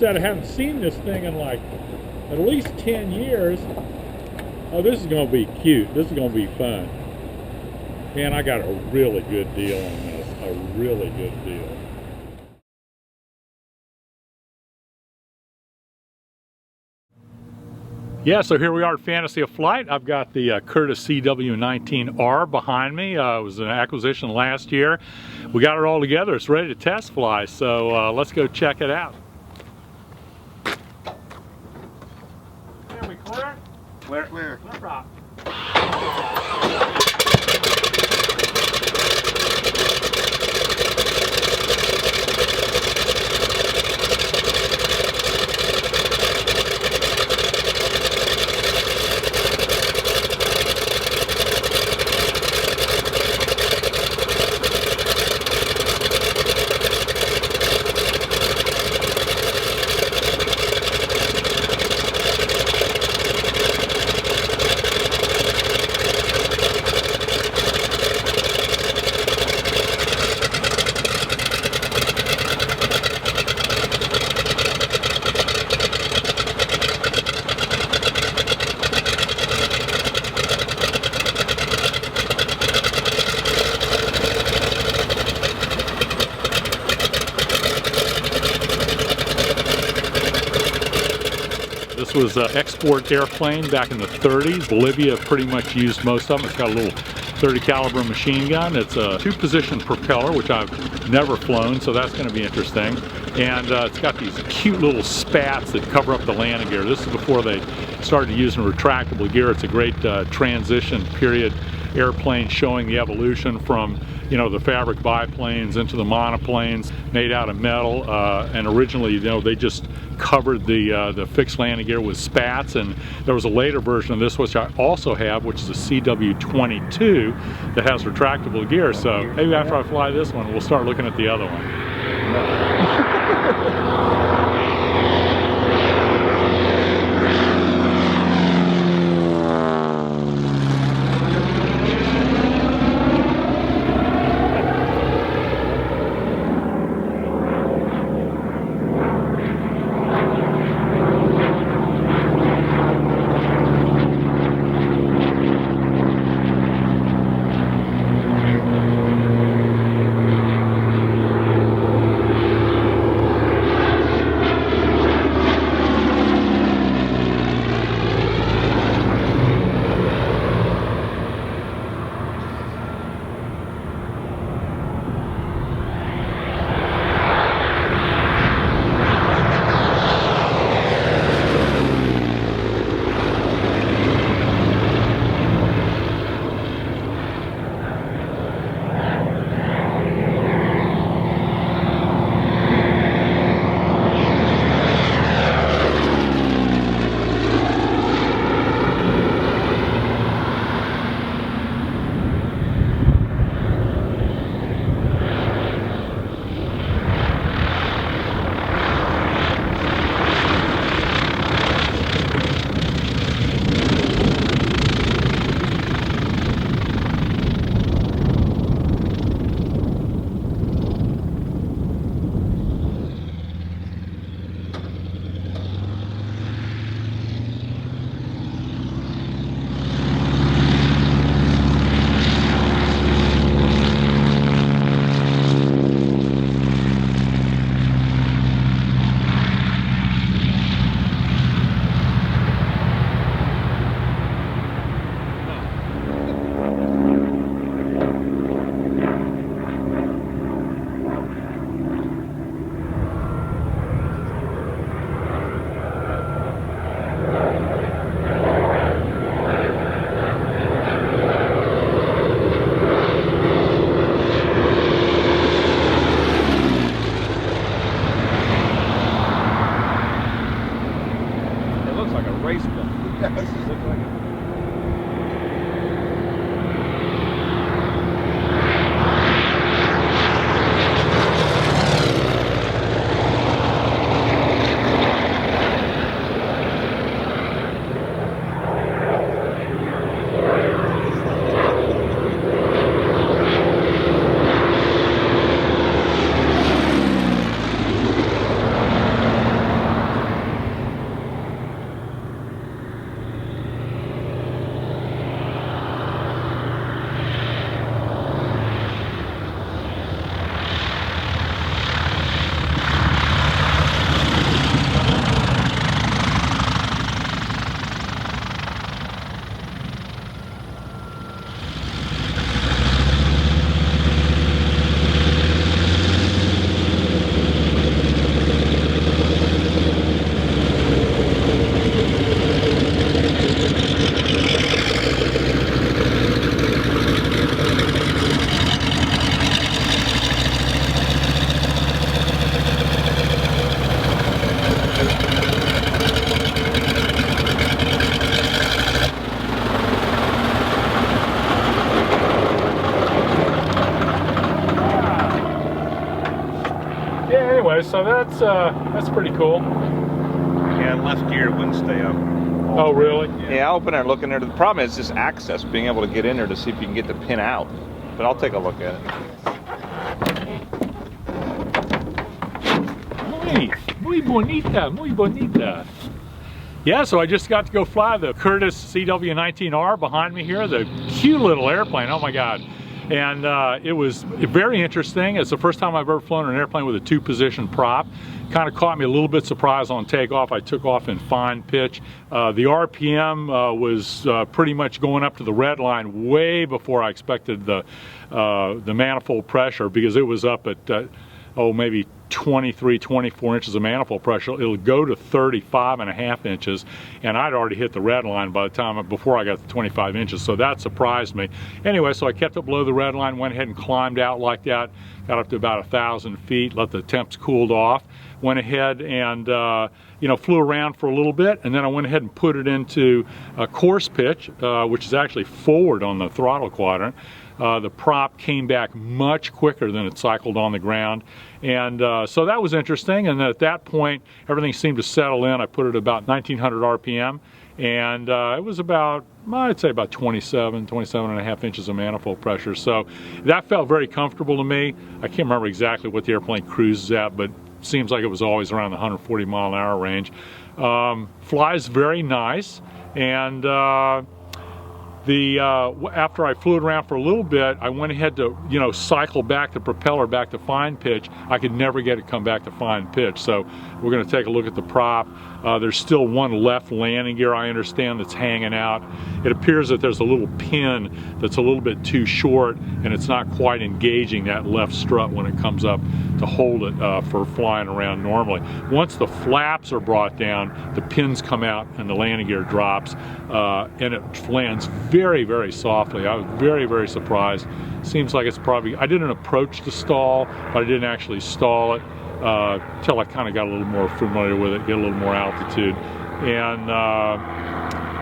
said, I haven't seen this thing in like at least 10 years. Oh, this is going to be cute. This is going to be fun. Man, I got a really good deal on this. A really good deal. Yeah, so here we are at Fantasy of Flight. I've got the Curtiss CW-19R behind me. It was an acquisition last year. We got it all together. It's ready to test fly, so let's go check it out. Are we clear? Clear. Clear. No problem. This was an export airplane back in the 30s. Bolivia pretty much used most of them. It's got a little 30 caliber machine gun. It's a 2-position propeller, which I've never flown, so that's going to be interesting. And it's got these cute little spats that cover up the landing gear. This is before they started using retractable gear. It's a great transition period airplane showing the evolution from, you know, the fabric biplanes into the monoplanes made out of metal. And originally, you know, they just covered the fixed landing gear with spats, and there was a later version of this which I also have, which is a CW-22 that has retractable gear. So maybe after I fly this one, we'll start looking at the other one. Yeah, anyway, so that's pretty cool. Yeah, left gear wouldn't stay up. Oh, really? Yeah, I'll open there and look in there. The problem is just access, being able to get in there to see if you can get the pin out. But I'll take a look at it. Muy bonita, muy bonita. Yeah, so I just got to go fly the Curtiss CW-19R behind me here, the cute little airplane, oh my God. And it was very interesting. It's the first time I've ever flown an airplane with a two-position prop. Kind of caught me a little bit surprised on takeoff. I took off in fine pitch. The RPM was pretty much going up to the red line way before I expected the manifold pressure, because it was up at maybe 23, 24 inches of manifold pressure. It'll go to 35.5 inches, and I'd already hit the red line by the time before I got to 25 inches, so that surprised me. Anyway, so I kept it below the red line, went ahead and climbed out like that, got up to about 1,000 feet, let the temps cooled off, went ahead and flew around for a little bit, and then I went ahead and put it into a course pitch, which is actually forward on the throttle quadrant. The prop came back much quicker than it cycled on the ground, and so that was interesting. And at that point, everything seemed to settle in. I put it at about 1900 RPM, and it was about, I'd say about 27.5 inches of manifold pressure. So that felt very comfortable to me. I can't remember exactly what the airplane cruises at, but it seems like it was always around the 140 mile an hour range. Flies very nice, and after I flew it around for a little bit, I went ahead to cycle back the propeller back to fine pitch. I could never get it to come back to fine pitch, so we're going to take a look at the prop. There's still one left landing gear, I understand, that's hanging out. It appears that there's a little pin that's a little bit too short, and it's not quite engaging that left strut when it comes up to hold it for flying around normally. Once the flaps are brought down, the pins come out and the landing gear drops, and it lands very, very softly. I was very, very surprised. Seems like it's probably, I didn't approach to stall, but I didn't actually stall it till I kind of got a little more familiar with it, get a little more altitude. And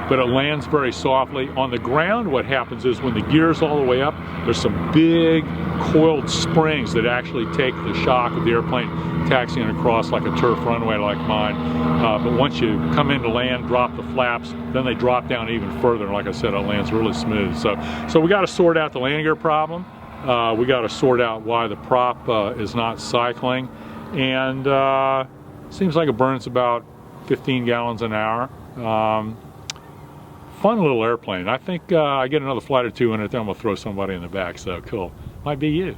but it lands very softly. On the ground, what happens is when the gear's all the way up, there's some big coiled springs that actually take the shock of the airplane taxiing across like a turf runway like mine. But once you come in to land, drop the flaps, then they drop down even further. And like I said, it lands really smooth. So we got to sort out the landing gear problem. We got to sort out why the prop is not cycling. And seems like it burns about 15 gallons an hour. Fun little airplane. I think I get another flight or two in it, then I'm gonna throw somebody in the back, so cool. Might be you.